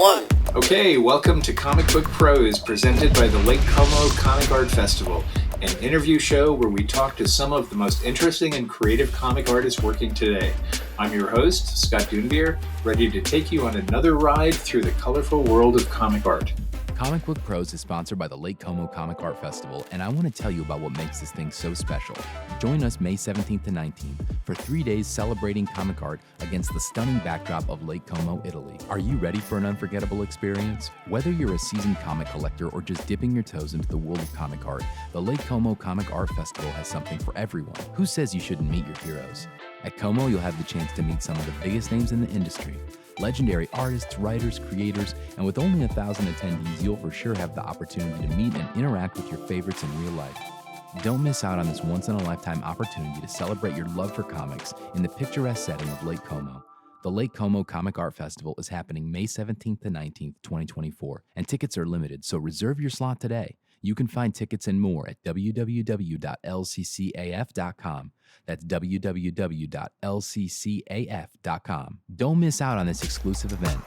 one. Okay, welcome to Comic Book Pros, presented by the Lake Como Comic Art Festival, an interview show where we talk to some of the most interesting and creative comic artists working today. I'm your host, Scott Dunbier, ready to take you on another ride through the colorful world of comic art. Comic Book Pros is sponsored by the Lake Como Comic Art Festival, and I want to tell you about what makes this thing so special. Join us May 17th to 19th for 3 days celebrating comic art against the stunning backdrop of Lake Como, Italy. Are you ready for an unforgettable experience? Whether you're a seasoned comic collector or just dipping your toes into the world of comic art, the Lake Como Comic Art Festival has something for everyone. Who says you shouldn't meet your heroes? At Como, you'll have the chance to meet some of the biggest names in the industry. Legendary artists, writers, creators, and with only 1,000 attendees, you'll for sure have the opportunity to meet and interact with your favorites in real life. Don't miss out on this once-in-a-lifetime opportunity to celebrate your love for comics in the picturesque setting of Lake Como. The Lake Como Comic Art Festival is happening May 17th to 19th, 2024, and tickets are limited, so reserve your slot today. You can find tickets and more at www.lccaf.com. That's www.lccaf.com. Don't miss out on this exclusive event.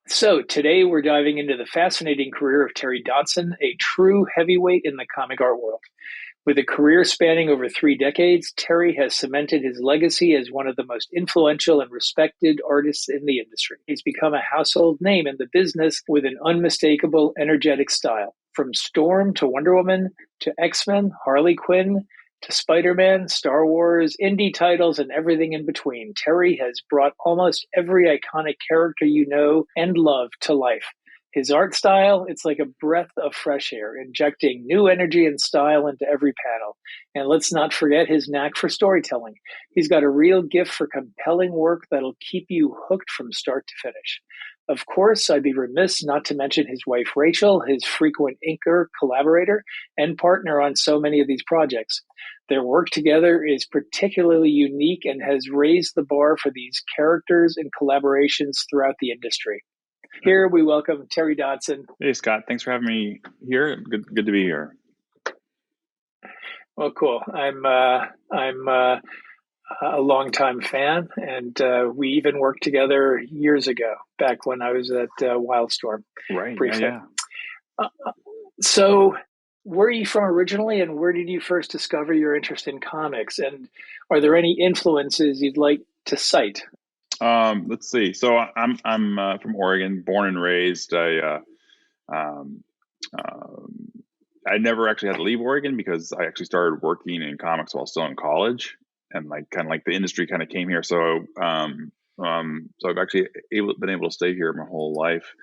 So today we're diving into the fascinating career of Terry Dodson, a true heavyweight in the comic art world. With a career spanning over 3 decades, Terry has cemented his legacy as one of the most influential and respected artists in the industry. He's become a household name in the business with an unmistakable, energetic style. From Storm to Wonder Woman to X-Men, Harley Quinn to Spider-Man, Star Wars, indie titles, and everything in between, Terry has brought almost every iconic character you know and love to life. His art style, it's like a breath of fresh air, injecting new energy and style into every panel. And let's not forget his knack for storytelling. He's got a real gift for compelling work that'll keep you hooked from start to finish. Of course, I'd be remiss not to mention his wife, Rachel, his frequent inker, collaborator, and partner on so many of these projects. Their work together is particularly unique and has raised the bar for these characters and collaborations throughout the industry. Here we welcome Terry Dodson. Hey, Scott. Thanks for having me here. Good to be here. Well, cool. I'm a longtime fan, and we even worked together years ago, back when I was at Wildstorm. Right. Briefly. Yeah. So, where are you from originally, and where did you first discover your interest in comics? And are there any influences you'd like to cite? Let's see. So I'm from Oregon, born and raised. I never actually had to leave Oregon because I actually started working in comics while still in college, and kind of the industry kind of came here. So I've actually been able to stay here my whole life.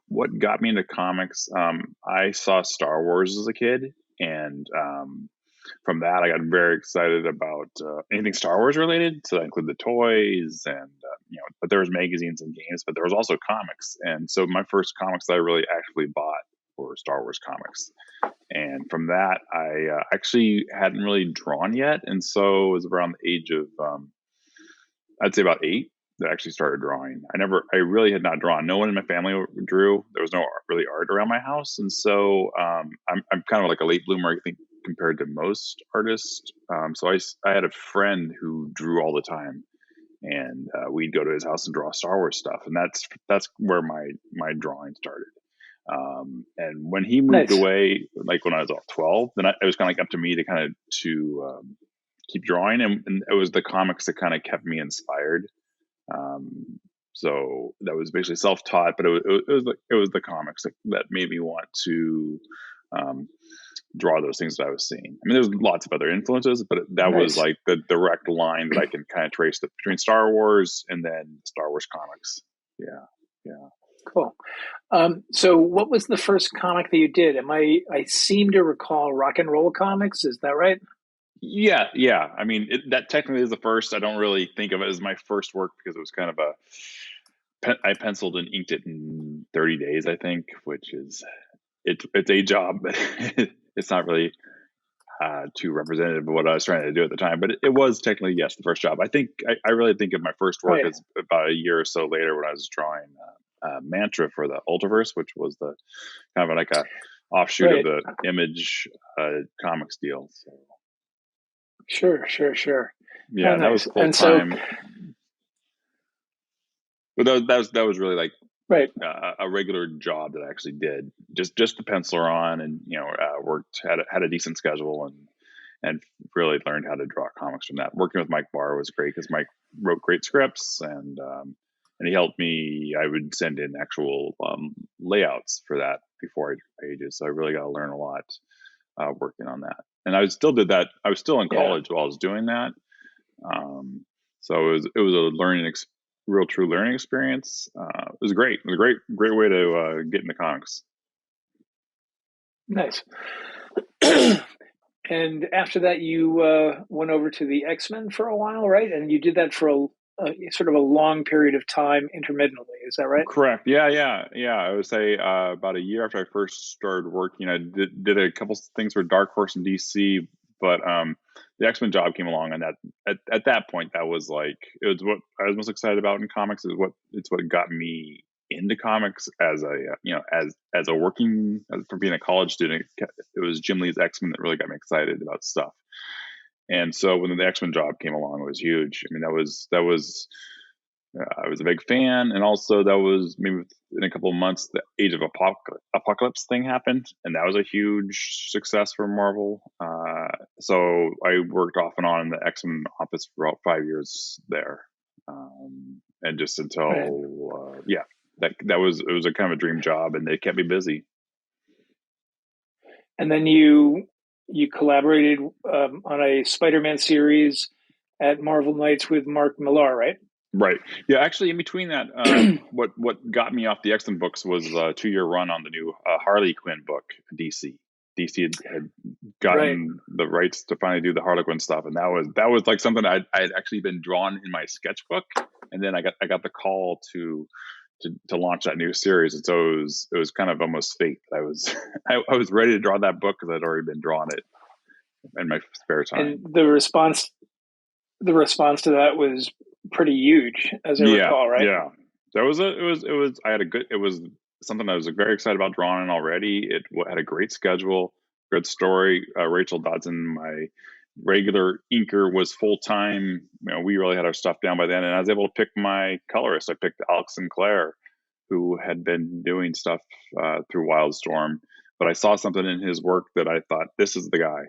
What got me into comics? I saw Star Wars as a kid, and from that, I got very excited about anything Star Wars related. So that included the toys and, but there was magazines and games, but there was also comics. And so my first comics that I really actually bought were Star Wars comics. And from that, I actually hadn't really drawn yet. And so it was around the age of, I'd say about 8 that I actually started drawing. I really had not drawn. No one in my family drew. There was no really art around my house. And so I'm kind of like a late bloomer, I think, compared to most artists. So I had a friend who drew all the time, and we'd go to his house and draw Star Wars stuff. And that's where my drawing started. And when he moved away, like when I was 12, then it was kind of up to me to keep drawing. And it was the comics that kind of kept me inspired. So that was basically self-taught, but it was the comics that made me want to draw those things that I was seeing. I mean, there's lots of other influences, but that was like the direct line that I can kind of trace between Star Wars and then Star Wars comics. Yeah. Cool. So what was the first comic that you did? I seem to recall Rock and Roll Comics. Is that right? Yeah. I mean, that technically is the first. I don't really think of it as my first work because it was kind of I penciled and inked it in 30 days, I think, which is, it's a job, but it's not really too representative of what I was trying to do at the time. But it was technically, yes, the first job. I think I really think of my first work as about a year or so later when I was drawing Mantra for the Ultraverse, which was the kind of like a offshoot of the Image comics deal. So. Sure. Yeah, that was full time. But that was really like Right. a regular job that I actually did, just the penciler on, and worked, had a decent schedule, and really learned how to draw comics from that. Working with Mike Barr was great because Mike wrote great scripts, and he helped me. I would send in actual layouts for that before I drew pages, so I really got to learn a lot working on that. And I still did that. I was still in college while I was doing that, so it was a real true learning experience. It was great. It was a great way to get into comics. Nice. And after that, you went over to the X-Men for a while, right? And you did that for a sort of a long period of time intermittently. Is that right? Correct. Yeah. I would say about a year after I first started working, I did a couple things for Dark Horse and DC, but the X-Men job came along, and that at that point, that was like, it was what I was most excited about in comics. It's what got me into comics as a working, for being a college student. It was Jim Lee's X-Men that really got me excited about stuff. And so when the X-Men job came along, it was huge. I mean, that was I was a big fan, and also that was maybe in a couple of months the Age of Apocalypse thing happened, and that was a huge success for Marvel. So I worked off and on in the X-Men office for about 5 years there, and just until that was, it was a kind of a dream job, and they kept me busy. And then you collaborated on a Spider-Man series at Marvel Knights with Mark Millar, right? Right. Yeah. Actually, in between that, what got me off the X-Men books was a 2-year run on the new Harley Quinn book, DC. DC had gotten the rights to finally do the Harley Quinn stuff, and that was like something I had actually been drawn in my sketchbook, and then I got the call to launch that new series, and so it was kind of almost fate. I was I was ready to draw that book because I'd already been drawing it in my spare time. And the response to that was pretty huge, as I recall, right? Yeah. It was something I was very excited about drawing already. It had a great schedule, good story. Rachel Dodson, my regular inker, was full time. We really had our stuff down by then, and I was able to pick my colorist. I picked Alex Sinclair, who had been doing stuff through Wildstorm, but I saw something in his work that I thought, this is the guy.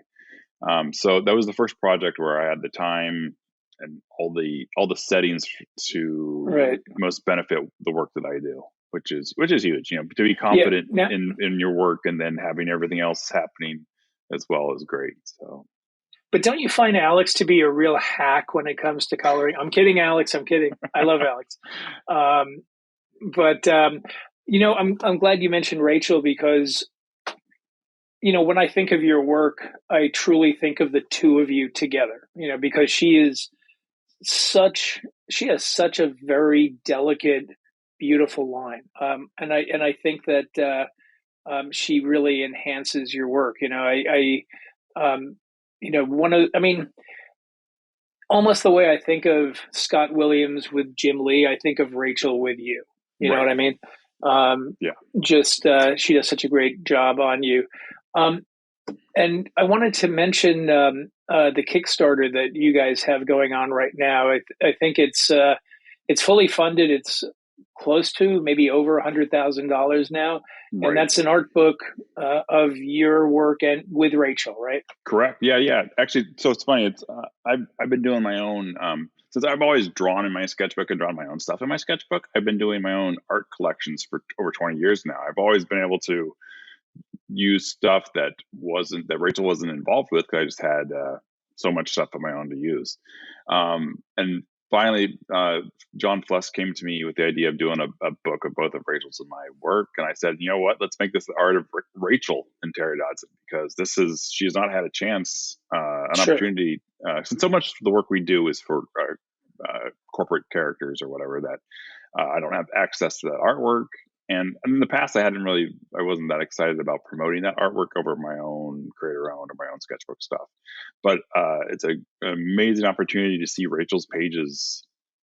So that was the first project where I had the time and all the settings to most benefit the work that I do, which is huge. To be confident in your work, and then having everything else happening as well is great. So, but don't you find Alex to be a real hack when it comes to coloring? I'm kidding, Alex. I'm kidding. I love Alex. But I'm glad you mentioned Rachel, because when I think of your work, I truly think of the two of you together. Because she has such a very delicate, beautiful line, and I think that she really enhances your work. Almost the way I think of Scott Williams with Jim Lee, I think of Rachel with you. You know what I mean? She does such a great job on you. And I wanted to mention the Kickstarter that you guys have going on right now. I think it's fully funded. It's close to maybe over $100,000 now, and that's an art book of your work and with Rachel, right? Correct. Yeah. Actually, so it's funny. It's I've been doing my own since I've always drawn in my sketchbook and drawn my own stuff in my sketchbook. I've been doing my own art collections for over 20 years now. I've always been able to use stuff that Rachel wasn't involved with, because I just had so much stuff of my own to use. And finally, John Fluss came to me with the idea of doing a book of both of Rachel's and my work. And I said, you know what, let's make this the art of Rachel and Terry Dodson, because she has not had a chance, an opportunity, since so much of the work we do is for corporate characters or whatever, that I don't have access to that artwork. And in the past, I wasn't that excited about promoting that artwork over my own creator-owned or my own sketchbook stuff. But it's an amazing opportunity to see Rachel's pages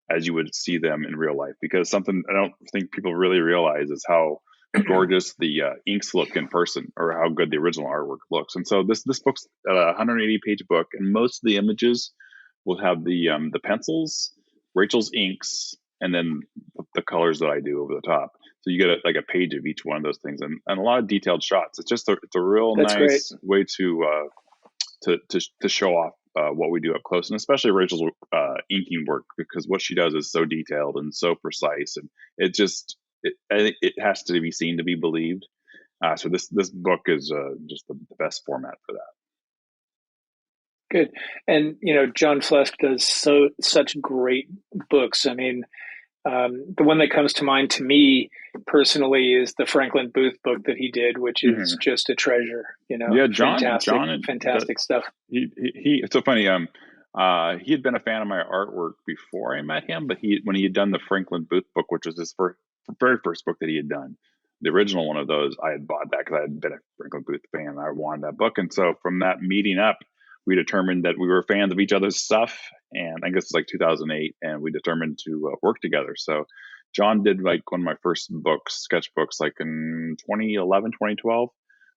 as you would see them in real life, because something I don't think people really realize is how gorgeous the inks look in person, or how good the original artwork looks. And so this book's a 180-page book, and most of the images will have the pencils, Rachel's inks, and then the colors that I do over the top. So you get like a page of each one of those things, and a lot of detailed shots. It's just it's a real That's great. nice way to show off what we do up close, and especially Rachel's inking work, because what she does is so detailed and so precise, and I think it has to be seen to be believed. So this book is just the best format for that. Good. And, John Flesk does such great books. I mean, the one that comes to mind to me personally is the Franklin Booth book that he did, which is just a treasure. Yeah, fantastic stuff. He it's so funny. He had been a fan of my artwork before I met him, but when he had done the Franklin Booth book, which was his very first book that he had done, the original one of those, I had bought that because I had been a Franklin Booth fan. I wanted that book, and so from that meeting up, we determined that we were fans of each other's stuff, and I guess it's like 2008, and we determined to work together. So John did like one of my first sketchbooks, like in 2011, 2012.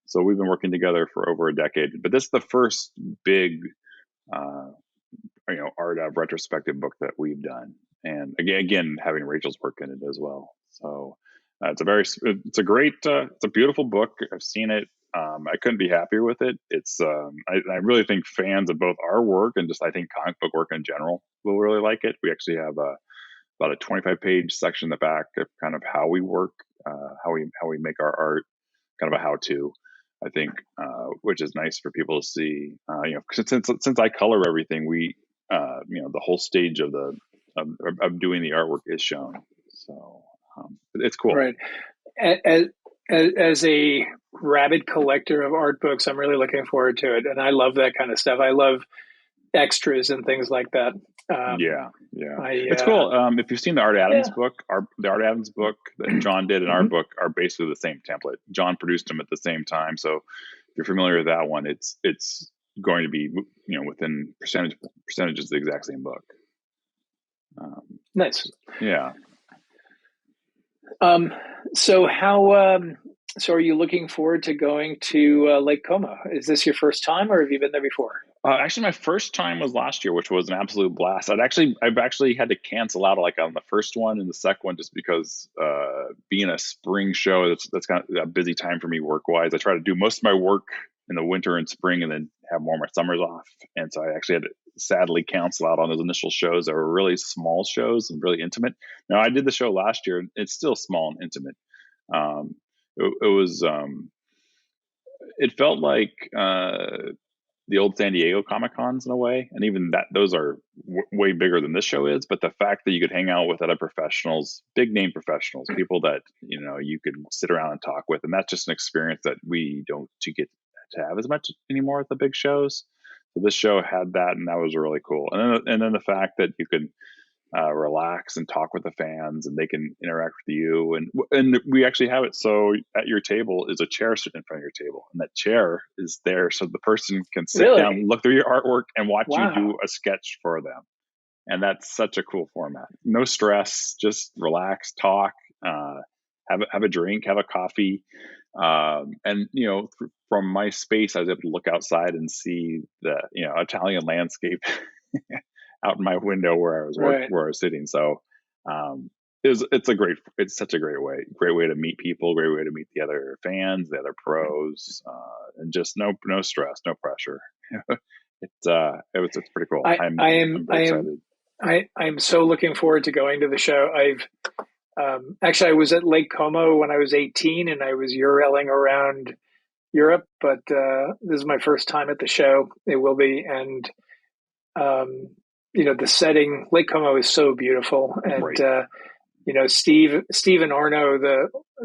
So we've been working together for over a decade. But this is the first big, art of retrospective book that we've done, and again, having Rachel's work in it as well. So it's a beautiful book. I've seen it. I couldn't be happier with it. It's I really think fans of both our work and just I think comic book work in general will really like it. We actually have about a 25-page section in the back of kind of how we work, how we make our art, kind of a how-to. I think, which is nice for people to see. Since I color everything, we the whole stage of doing the artwork is shown. So it's cool. Right. As a rabid collector of art books, I'm really looking forward to it, and I love that kind of stuff. I love extras and things like that. It's cool. If you've seen the Art Adams book, the Art Adams book that John did and our book are basically the same template. John produced them at the same time, so if you're familiar with that one, it's going to be within percentages the exact same book. Nice. Yeah. So are you looking forward to going to Lake Como? Is this your first time, or have you been there before? Actually, my first time was last year, which was an absolute blast. I've actually had to cancel out like on the first one and the second one just because being a spring show, that's kind of a busy time for me work wise. I try to do most of my work in the winter and spring, and then have more of my summers off. And so I actually had to sadly cancel out on those initial shows that were really small shows and really intimate. Now I did the show last year; it's still small and intimate. It felt like the old San Diego Comic Cons in a way, and even those are way bigger than this show is. But the fact that you could hang out with other professionals, big name professionals, people that you could sit around and talk with, and that's just an experience that we don't get to have as much anymore at the big shows. So this show had that, and that was really cool. And then the fact that you could relax and talk with the fans, and they can interact with you, and we actually have it so at your table is a chair sitting in front of your table, and that chair is there so the person can sit down, look through your artwork, and watch you do a sketch for them. And that's such a cool format. No stress, just relax, talk, have a drink, have a coffee, and from my space I was able to look outside and see the Italian landscape out in my window where I was sitting. So it's such a great way to meet people, great way to meet the other fans, the other pros, and just no stress, no pressure. It's pretty cool. I'm very excited. I'm so looking forward to going to the show. Actually I was at Lake Como when I was 18, and I was Urelling around Europe, but this is my first time at the show. It will be, and the setting, Lake Como is so beautiful, and right. Steve and Arno,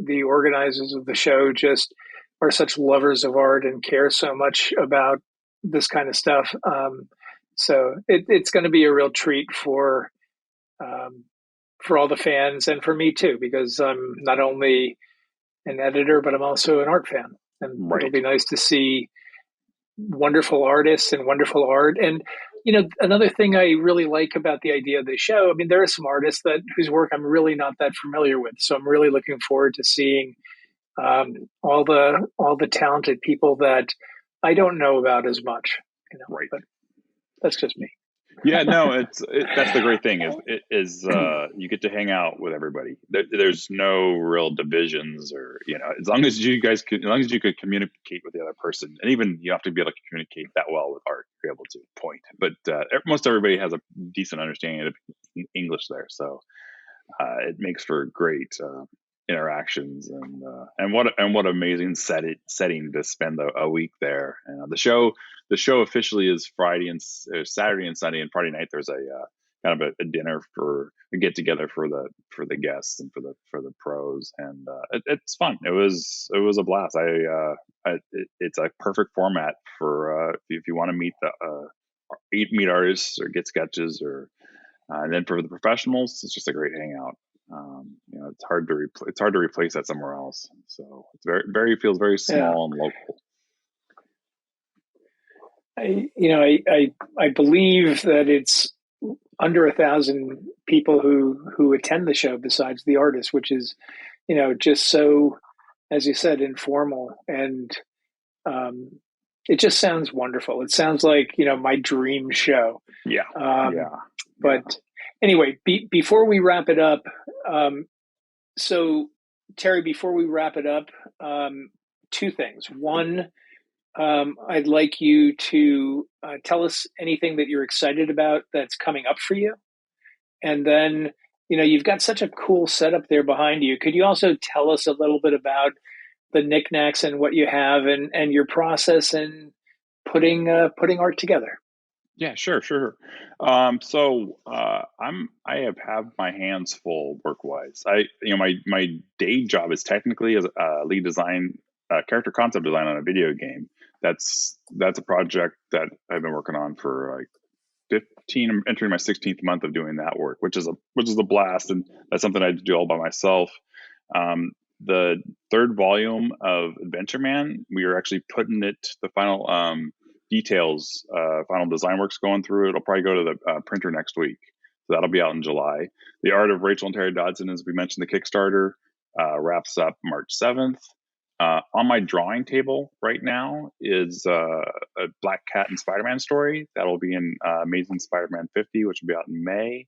the organizers of the show, just are such lovers of art and care so much about this kind of stuff. So it's going to be a real treat for all the fans, and for me too, because I'm not only an editor, but I'm also an art fan, and It'll be nice to see wonderful artists and wonderful art. And another thing I really like about the idea of the show, I mean, there are some artists whose work I'm really not that familiar with, so I'm really looking forward to seeing all the talented people that I don't know about as much. But that's just me. Yeah, no, that's the great thing is you get to hang out with everybody. There's no real divisions, or as long as as long as you could communicate with the other person, and even you have to be able to communicate that well with art to be able to point. But most everybody has a decent understanding of English there, so it makes for great interactions, and what amazing setting to spend a week there. And the show officially is Saturday and Sunday, and Friday night there's a kind of a dinner for a get together for the guests and for the pros, and it's fun. It was a blast. It's a perfect format for if you want to meet artists or get sketches, or and then for the professionals, it's just a great hangout. It's hard to replace that somewhere else. So it's feels very Yeah. small and local. I believe that it's under 1,000 people who attend the show besides the artists, which is, just so, as you said, informal, and um, it just sounds wonderful. It sounds like my dream show. Yeah, Um, yeah, but anyway, before we wrap it up, so Terry, before we wrap it up, two things. One, I'd like you to tell us anything that you're excited about that's coming up for you. And then, you've got such a cool setup there behind you. Could you also tell us a little bit about the knickknacks and what you have, and your process in putting art together? yeah. Sure. So I have my hands full work wise. My day job is technically as lead design, character concept design on a video game. That's a project that I've been working on for like 15. I'm entering my 16th month of doing that work, which is a blast, and that's something I do all by myself. The third volume of Adventure Man, we are actually putting it the final details, final design work's going through. It'll probably go to the printer next week, so that'll be out in July. The art of Rachel and Terry Dodson, as we mentioned, the Kickstarter wraps up March 7th. On my drawing table right now is a Black Cat and Spider-Man story that'll be in Amazing Spider-Man 50, which will be out in May.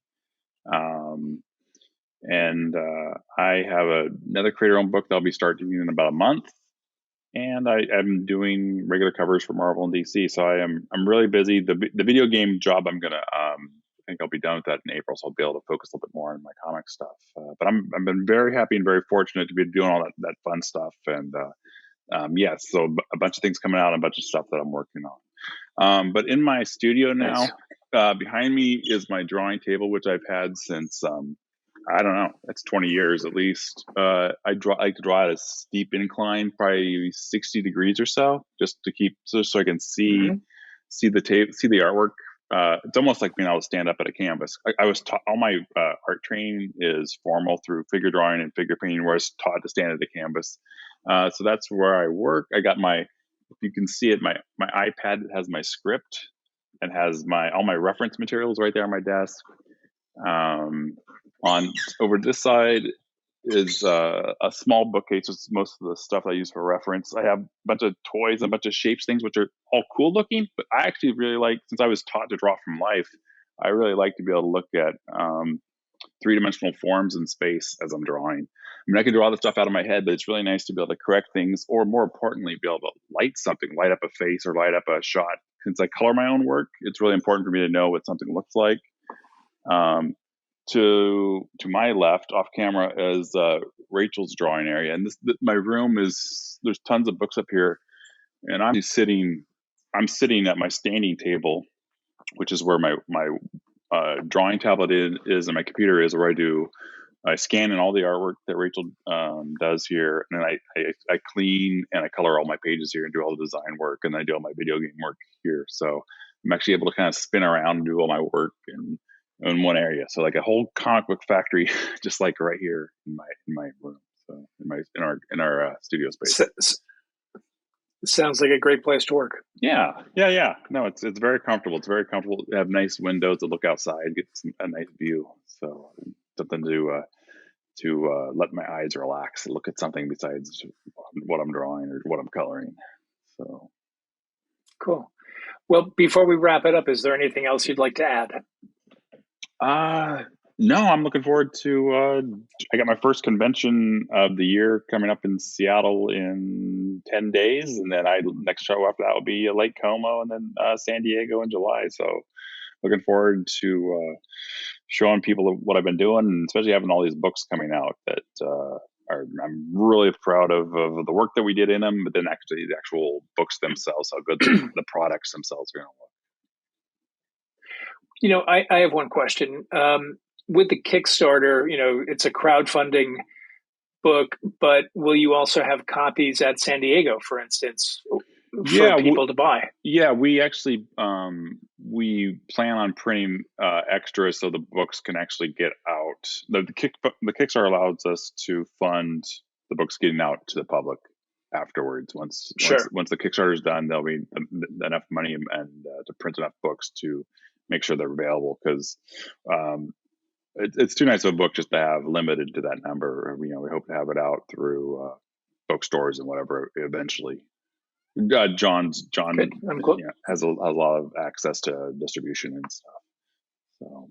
And I have another creator-owned book that'll be starting in about a month. And I'm doing regular covers for Marvel and DC, so I'm really busy. The video game job, I think I'll be done with that in April, so I'll be able to focus a little bit more on my comic stuff. But I've been very happy and very fortunate to be doing all that fun stuff. And so a bunch of things coming out, and a bunch of stuff that I'm working on. But in my studio now, Nice. behind me is my drawing table, which I've had since I don't know, it's 20 years at least. I like to draw at a steep incline, probably 60 degrees or so, just so I can see the tape, see the artwork. It's almost like being able to stand up at a canvas. I was taught, all my art training is formal through figure drawing and figure painting, where I was taught to stand at a canvas. So that's where I work. I got if you can see it, my iPad has my script and has all my reference materials right there on my desk. On over this side is a small bookcase with most of the stuff I use for reference. I have a bunch of toys and a bunch of shapes, things which are all cool looking, but I actually really like, since I was taught to draw from life, I really like to be able to look at three-dimensional forms in space as I'm drawing. I mean, I can draw the stuff out of my head, but it's really nice to be able to correct things, or more importantly, be able to light up a face or light up a shot. Since I color my own work, it's really important for me to know what something looks like. To my left, off camera, is Rachel's drawing area, and my room there's tons of books up here, and I'm sitting at my standing table, which is where my drawing tablet is, and my computer is, where I scan in all the artwork that Rachel does here, and then I clean and I color all my pages here and do all the design work, and then I do all my video game work here. So I'm actually able to kind of spin around and do all my work in one area. So like a whole comic book factory, just like right here in my room. So in our studio space. Sounds like a great place to work. Yeah. No, it's very comfortable. It's very comfortable. They have nice windows to look outside, get a nice view. So something to let my eyes relax and look at something besides what I'm drawing or what I'm coloring. So cool. Well, before we wrap it up, is there anything else you'd like to add? No, I'm looking forward to. I got my first convention of the year coming up in Seattle in 10 days, and then next show after that will be Lake Como, and then San Diego in July. So, looking forward to showing people what I've been doing, and especially having all these books coming out that I'm really proud of the work that we did in them, but then actually the actual books themselves, how good the products themselves are going to look. I have one question. With the Kickstarter, it's a crowdfunding book, but will you also have copies at San Diego, for instance, for people to buy? Yeah, we actually we plan on printing extras so the books can actually get out. The Kickstarter allows us to fund the books getting out to the public afterwards. Once the Kickstarter is done, there'll be enough money and to print enough books to make sure they're available, because it's too nice of a book just to have limited to that number. We hope to have it out through bookstores and whatever eventually. John has a lot of access to distribution and stuff. So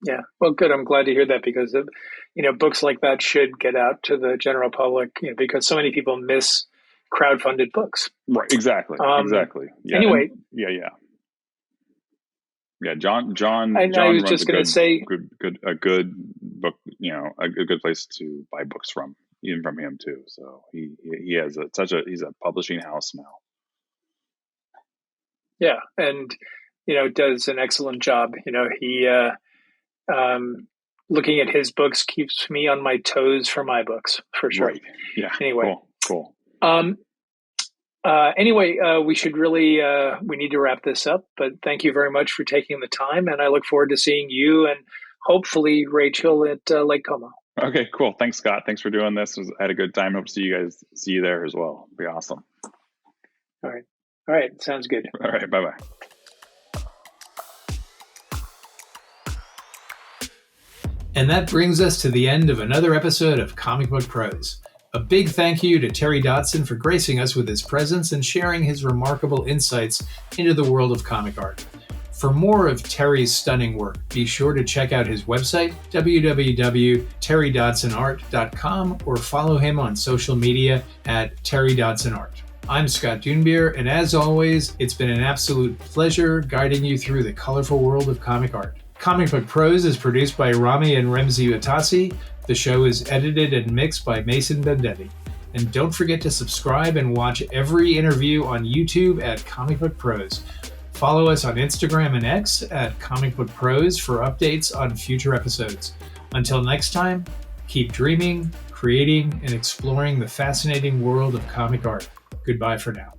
yeah, well, good. I'm glad to hear that, because books like that should get out to the general public, because so many people miss crowdfunded books. Right. Exactly. Exactly. Yeah. Anyway. Yeah, John. I was just going to say, a good book. A good place to buy books from, even from him too. So he has he's a publishing house now. Yeah, and does an excellent job. He looking at his books keeps me on my toes for my books, for sure. Right. Yeah. Anyway, cool. Anyway, we need to wrap this up, but thank you very much for taking the time, and I look forward to seeing you and hopefully Rachel at Lake Como. Okay, cool. Thanks, Scott. Thanks for doing this. I had a good time. Hope to see you there as well. It'll be awesome. All right. Sounds good. All right. Bye-bye. And that brings us to the end of another episode of Comic Book Pros. A big thank you to Terry Dodson for gracing us with his presence and sharing his remarkable insights into the world of comic art. For more of Terry's stunning work, be sure to check out his website, www.terrydodsonart.com, or follow him on social media at Terry Dodson Art. I'm Scott Dunbier, and as always, it's been an absolute pleasure guiding you through the colorful world of comic art. Comic Book Pros is produced by Rami and Remzi Atasi. The show is edited and mixed by Mason Bendetti. And don't forget to subscribe and watch every interview on YouTube at Comic Book Pros. Follow us on Instagram and X at Comic Book Pros for updates on future episodes. Until next time, keep dreaming, creating, and exploring the fascinating world of comic art. Goodbye for now.